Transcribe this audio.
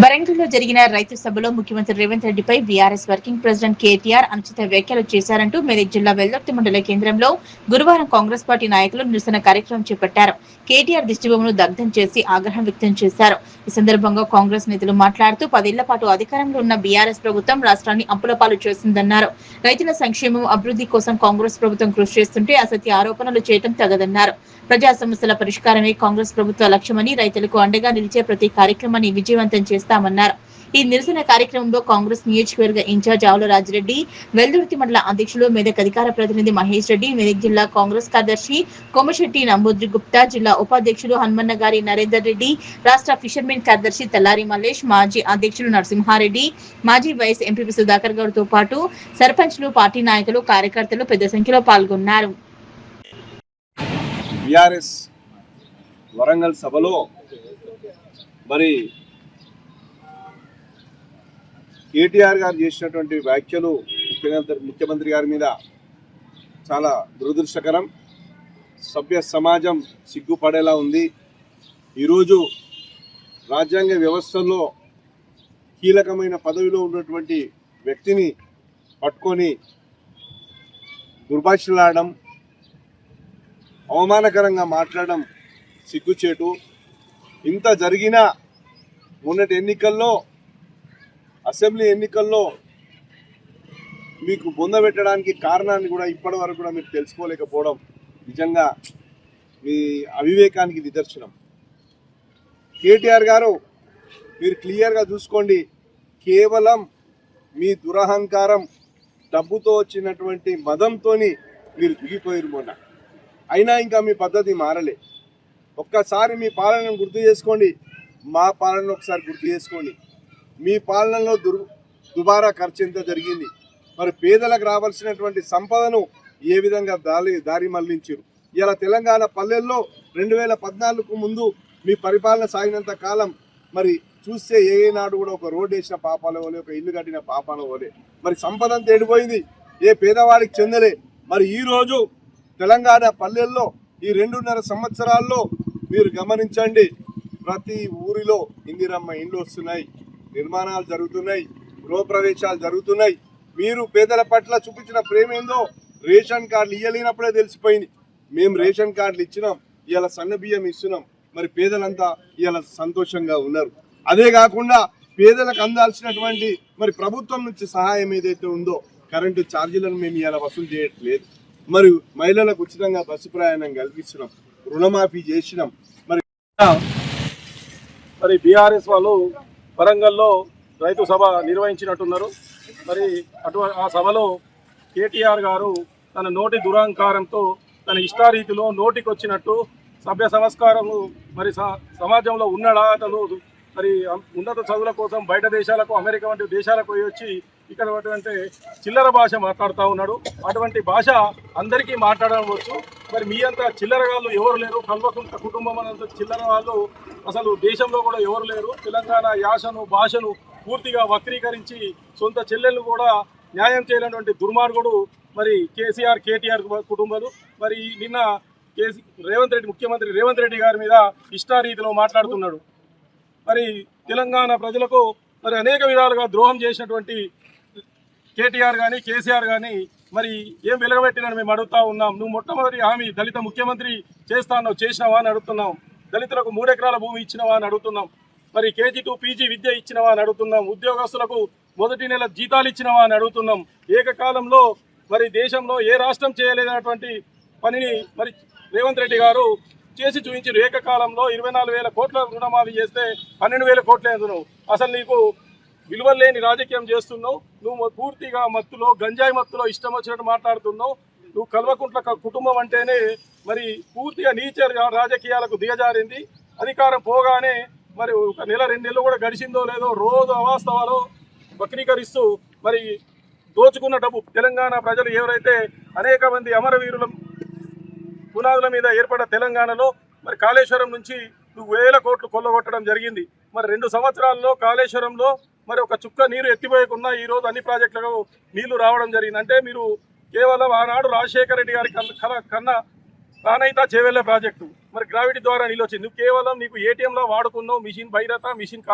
వరంగల్లో జరిగిన రైతు సభలో ముఖ్యమంత్రి రేవంత్ రెడ్డిపై బీఆర్ఎస్ వర్కింగ్ ప్రెసిడెంట్ కేటీఆర్ అనుచిత వ్యాఖ్యలు చేశారంటూ మెదక్ జిల్లా వెల్దుర్తి మండల కేంద్రంలో గురువారం కాంగ్రెస్ పార్టీ నాయకులు నిరసన కార్యక్రమం చేపట్టారు. కేటీఆర్ దిష్టిబొమ్మను దగ్ధం చేసి ఆగ్రహం వ్యక్తం చేశారు. ఈ సందర్భంగా కాంగ్రెస్ నేతలు మాట్లాడుతూ 10 ఏళ్ల పాటు అధికారంలో ఉన్న బీఆర్ఎస్ ప్రభుత్వం రాష్ట్రాన్ని అప్పులపాలు చేసిందన్నారు. రైతుల సంక్షేమం అభివృద్ధి కోసం కాంగ్రెస్ ప్రభుత్వం కృషి చేస్తుంటే అసత్య ఆరోపణలు చేయడం తగదన్నారు. ప్రజా సమస్యల పరిష్కారమే కాంగ్రెస్ ప్రభుత్వ లక్ష్యమని, రైతులకు అండగా నిలిచే ప్రతి కార్యక్రమాన్ని విజయవంతం చేస్తామన్నారు. ఈ నిరసన కార్యక్రమంలో కాంగ్రెస్ నియోజకవర్గ ఇన్ఛార్జ్ ఆవుల రాజిరెడ్డి, వెల్దుర్తి మండల అధ్యక్షులు మెదక్ అధికార ప్రతినిధి మహేష్ రెడ్డి, మెదక్ జిల్లా కాంగ్రెస్ కార్యదర్శి కొమశెట్టి నంబూద్రి గుప్తా, జిల్లా ఉపాధ్యక్షులు హనుమన్నగారి నరేందర్ రెడ్డి, రాష్ట్ర ఫిషర్మెన్ కార్యదర్శి తెల్లారి మల్లేష్, మాజీ అధ్యక్షులు నరసింహారెడ్డి, మాజీ వైస్ ఎంపీ సుధాకర్ గౌడ్ తో పాటు సర్పంచ్లు, పార్టీ నాయకులు, కార్యకర్తలు పెద్ద సంఖ్యలో పాల్గొన్నారు. బీఆర్ఎస్ వరంగల్ సభలో మరి కేటీఆర్ గారు చేసినటువంటి వ్యాఖ్యలు ముఖ్యమంత్రి గారి మీద చాలా దురదృష్టకరం. సభ్య సమాజం సిగ్గుపడేలా ఉంది. ఈరోజు రాజ్యాంగ వ్యవస్థలో కీలకమైన పదవిలో ఉన్నటువంటి వ్యక్తిని పట్టుకొని దుర్భాషలాడడం, అవమానకరంగా మాట్లాడడం సిగ్గుచేటు. ఇంత జరిగినా మొన్నటి ఎన్నికల్లో, అసెంబ్లీ ఎన్నికల్లో మీకు బొందబెట్టడానికి కారణాన్ని కూడా ఇప్పటి వరకు కూడా మీరు తెలుసుకోలేకపోవడం నిజంగా మీ అవివేకానికి నిదర్శనం. కేటీఆర్ గారు, మీరు క్లియర్గా చూసుకోండి. కేవలం మీ దురహంకారం, డబ్బుతో వచ్చినటువంటి మదంతో మీరు దిగిపోయారు మొన్న. అయినా ఇంకా మీ పద్ధతి మారలే. ఒక్కసారి మీ పాలనను గుర్తు చేసుకోండి, మా పాలనను ఒకసారి గుర్తు చేసుకోండి. మీ పాలనలో దుబారా ఖర్చు ఎంత జరిగింది, మరి పేదలకు రావాల్సినటువంటి సంపదను ఏ విధంగా దారి మళ్లించారు. ఇలా తెలంగాణ పల్లెల్లో 2014కు ముందు మీ పరిపాలన సాగినంత కాలం మరి చూస్తే ఏనాడు కూడా ఒక రోడ్డు వేసిన పాపాలు పోలే, ఒక ఇల్లు కట్టిన పాపాలు పోలే. మరి సంపద అంతా ఎడిపోయింది, ఏ పేదవాడికి చెందలే. మరి ఈరోజు తెలంగాణ పల్లెల్లో ఈ 2.5 సంవత్సరాల్లో మీరు గమనించండి, ప్రతి ఊరిలో ఇందిరమ్మ ఇండ్లు వస్తున్నాయి, నిర్మాణాలు జరుగుతున్నాయి, గృహప్రవేశాలు జరుగుతున్నాయి. మీరు పేదల పట్ల చూపించిన ప్రేమ ఏందో రేషన్ కార్డులు ఇవ్వలేనప్పుడే తెలిసిపోయింది. మేము రేషన్ కార్డులు ఇచ్చినాం, ఇవాళ సన్న బియ్యం ఇస్తున్నాం. మరి పేదలంతా ఇవాళ సంతోషంగా ఉన్నారు. అదే కాకుండా పేదలకు అందాల్సినటువంటి మరి ప్రభుత్వం నుంచి సహాయం ఏదైతే ఉందో కరెంటు ఛార్జీలను మేము ఇవాళ వసూలు చేయట్లేదు. మరి మహిళలకు ఉచితంగా బస్సు ప్రయాణం కల్పిస్తున్నాం, రుణమాఫీ చేసినాం. మరి బీఆర్ఎస్ వాళ్ళు వరంగల్లో రైతు సభ నిర్వహించినట్టున్నారు. మరి ఆ సభలో కేటీఆర్ గారు తన నోటి దురహంకారంతో తన ఇష్టారీతిలో నోటికొచ్చినట్టు సభ్య సంస్కారము మరి సమాజంలో ఉన్నాడా, అతను మరి ఉన్నత చదువుల కోసం బయట దేశాలకు, అమెరికా వంటి దేశాలకు వచ్చి ఇక్కడ అంటే చిల్లర భాష మాట్లాడుతూ ఉన్నాడు. అటువంటి భాష అందరికీ మాట్లాడవచ్చు. మరి మీ అంత చిల్లరగాళ్ళు ఎవరు లేరు. కల్వకుంట్ల కుటుంబం అనంత చిల్లర వాళ్ళు అసలు దేశంలో కూడా ఎవరు లేరు. తెలంగాణ యాసను, భాషను పూర్తిగా వక్రీకరించి సొంత చెల్లెళ్ళు కూడా న్యాయం చేయలేనటువంటి దుర్మార్గుడు మరి కేటీఆర్ కుటుంబాలు. మరి నిన్న ముఖ్యమంత్రి రేవంత్ రెడ్డి గారి మీద ఇష్టారీతిలో మాట్లాడుతున్నాడు. మరి తెలంగాణ ప్రజలకు మరి అనేక విధాలుగా ద్రోహం చేసినటువంటి కేటీఆర్ కానీ, కేసీఆర్ కానీ మరి ఏం వెలగబెట్టినని మేము అడుగుతా ఉన్నాం. నువ్వు మొట్టమొదటి హామీ దళిత ముఖ్యమంత్రి చేసినావా అని అడుగుతున్నాం. దళితులకు 3 ఎకరాల భూమి ఇచ్చినవా అని అడుగుతున్నాం. మరి KG to PG విద్య ఇచ్చినవా అని అడుగుతున్నాం. ఉద్యోగస్తులకు మొదటి నెల జీతాలు ఇచ్చినవా అని అడుగుతున్నాం. ఏకకాలంలో మరి దేశంలో ఏ రాష్ట్రం చేయలేనటువంటి పనిని మరి రేవంత్ రెడ్డి గారు చేసి చూపించారు. ఏకకాలంలో 24,000 కోట్ల రుణమాఫీ చేస్తే 12,000 కోట్లే అందును. అసలు నీకు విలువలు లేని రాజకీయం చేస్తున్నావు. నువ్వు పూర్తిగా మత్తులో, గంజాయి మత్తులో ఇష్టం వచ్చినట్టు మాట్లాడుతున్నావు. నువ్వు కల్వకుంట్ల కుటుంబం అంటేనే మరి పూర్తిగా నీచ రాజకీయాలకు దిగజారింది. అధికారం పోగానే మరి 1 నెల 2 నెలలు కూడా గడిచిందో లేదో రోజు అవాస్తవాలు వక్రీకరిస్తూ మరి దోచుకున్న డబ్బు తెలంగాణ ప్రజలు ఎవరైతే అనేక మంది అమరవీరుల పునాదుల మీద ఏర్పడ్డ తెలంగాణలో మరి కాళేశ్వరం నుంచి 1,000 కోట్లు కొల్లగొట్టడం జరిగింది. మరి 2 సంవత్సరాల్లో కాళేశ్వరంలో మరి ఒక చుక్క నీరు ఎత్తిపోయకుండా ఈరోజు అన్ని ప్రాజెక్టులకు నీళ్లు రావడం జరిగింది. అంటే మీరు కేవలం ఆనాడు రాజశేఖర రెడ్డి గారి కన్నా తానైతా చేవెళ్ళే ప్రాజెక్టు మరి గ్రావిటీ ద్వారా నీళ్ళు వచ్చింది. నువ్వు కేవలం నీకు ATMలో వాడుకున్నావు. Machine భైరత, machine